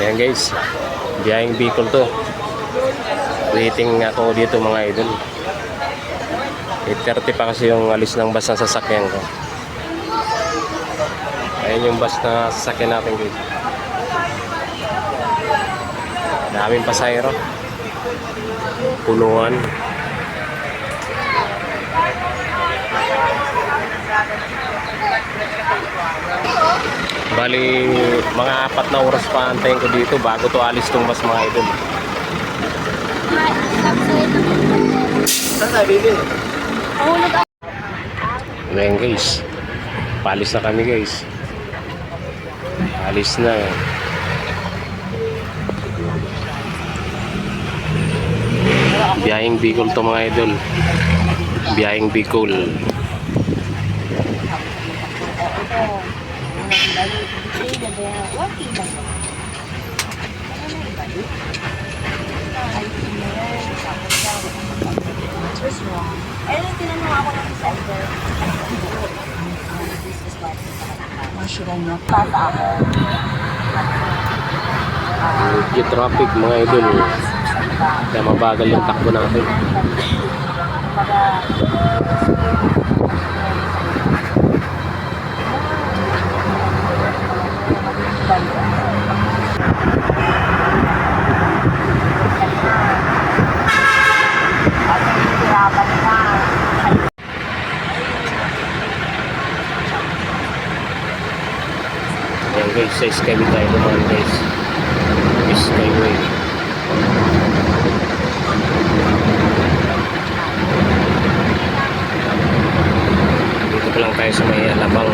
Ayan guys, biyaheng Bicol to. Waiting ako dito mga idol. 8:30 pa kasi yung alis ng bus na sasakyan ko. Ayan yung bus na sasakyan natin guys. Daming pasahero. Punuan. Bali, mga 4 na oras pa antayin ko dito bago to alis tong bus mga idol. Ngayon guys, paalis na kami guys. Alis na. Biyaheng Bicol to mga idol. Biyaheng Bicol. Medyo traffic mga idol. Kaya mabagal yung takbo natin. Ayan guys, sa Skyway tayo naman guys. Skyway. Dito pa lang tayo sa may Alabang.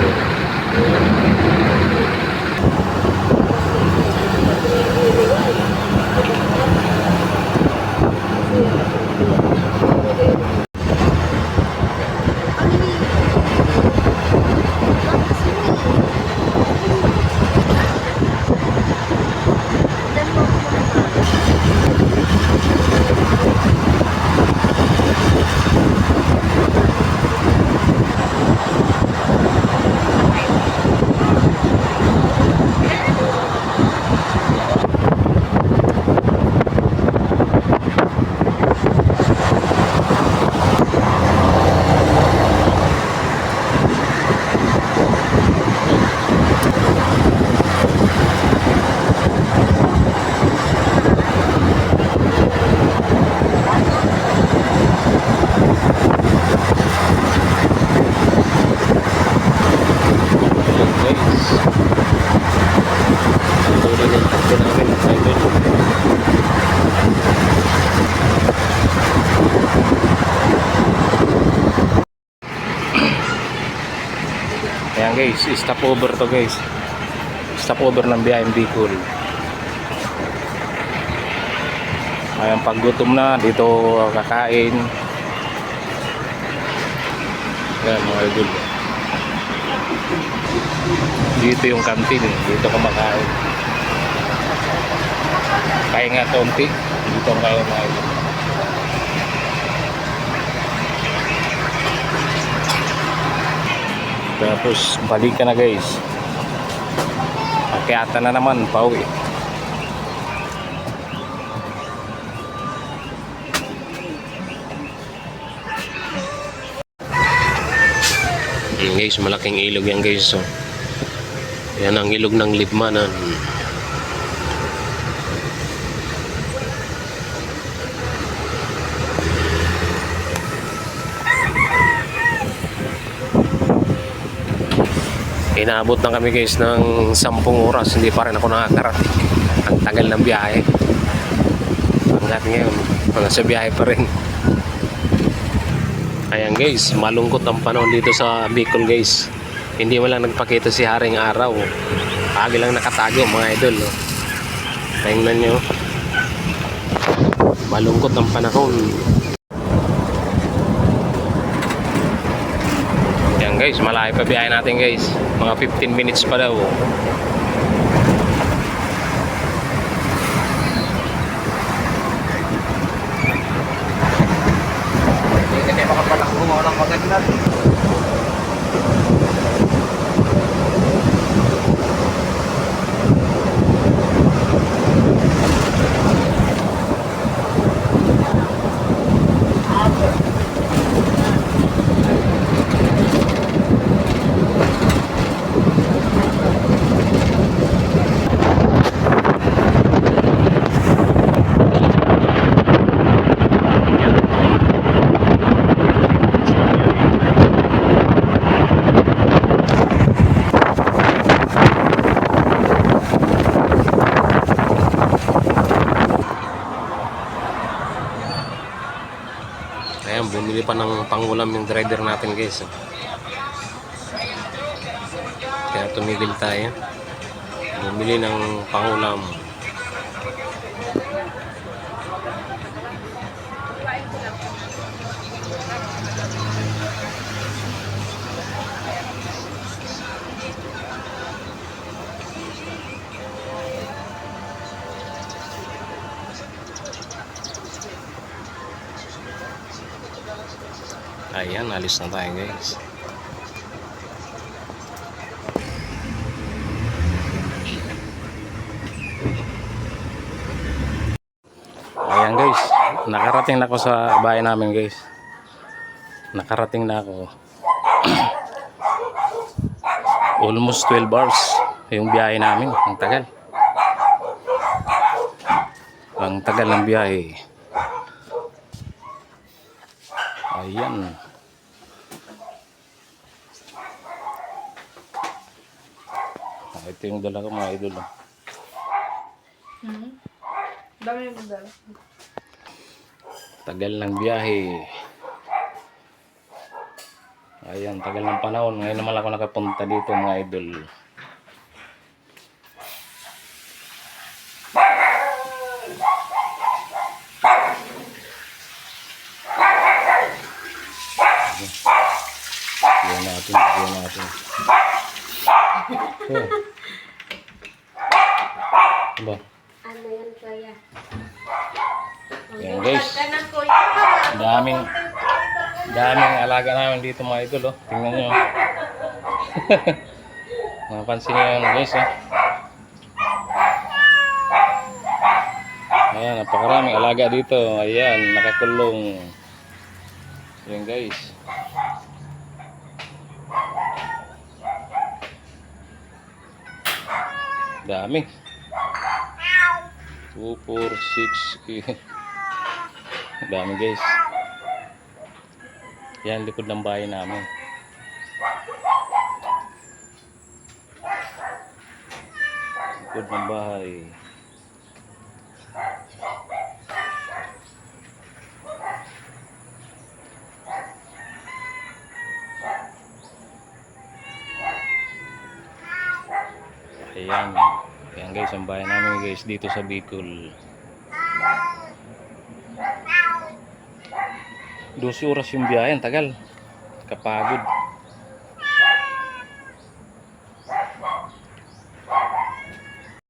Ayan guys, stopover to guys. Stopover ng biyaheng Bicol. Ayan, pag gutom na dito kakain. Ayan mga idol. Dito yung kantin, dito kumakain. Kaya nga konti, dito ang kaya mga idol. Tapos balik ka na guys. Akyata na naman, pauwi. Guys, malaking ilog yan guys. So, yan ang ilog ng Libmanan. Inaabot na kami guys ng 10 oras. Hindi pa rin ako nakakarating. Ang tagal ng biyahe. Hanggat ngayon, nasa biyahe pa rin. Ayan guys, malungkot ang panahon dito sa Bicol guys. Hindi mo lang nagpakita si Haring Araw. Agi lang nakatago mga idol. Tingnan nyo. Malungkot ang panahon. Guys, malayo pa biyahe natin guys. Mga 15 minutes pa daw. Hindi kayo makapalakbo mo ng magandang. pa ng pangulam yung driver natin guys. Kaya tumigil tayo. Bumili ng pangulam. Ayan, alis na tayo guys. Ayan guys, nakarating na ako sa bahay namin guys. Nakarating na ako. Almost 12 hours yung biyahe namin. Ang tagal. Ang tagal ng biyahe. Ayan. Ito yung dala ko mga idol. Dami yung dala. Tagal ng biyahe. Ayan, tagal ng panahon. Ngayon naman ako nakapunta dito mga idol. Ayan natin, ayan natin. Oh. Ba? Ano yan, kuya? Ayan guys. Ka ng kuya. Daming alaga namin dito mga idol. Oh. Tingnan nyo. Mapansin nyo yan guys. Oh. Ayan, napakaraming alaga dito. Ayan, nakakulong. Ayan guys. Dami. 2, 4, 6. Dami guys. Yan, likod ng bahay namin. Likod ng bahay. Ayan. Ayan guys, ang bahay namin guys dito sa Bicol. 12 oras yung biyahe, ang tagal. Kapagod.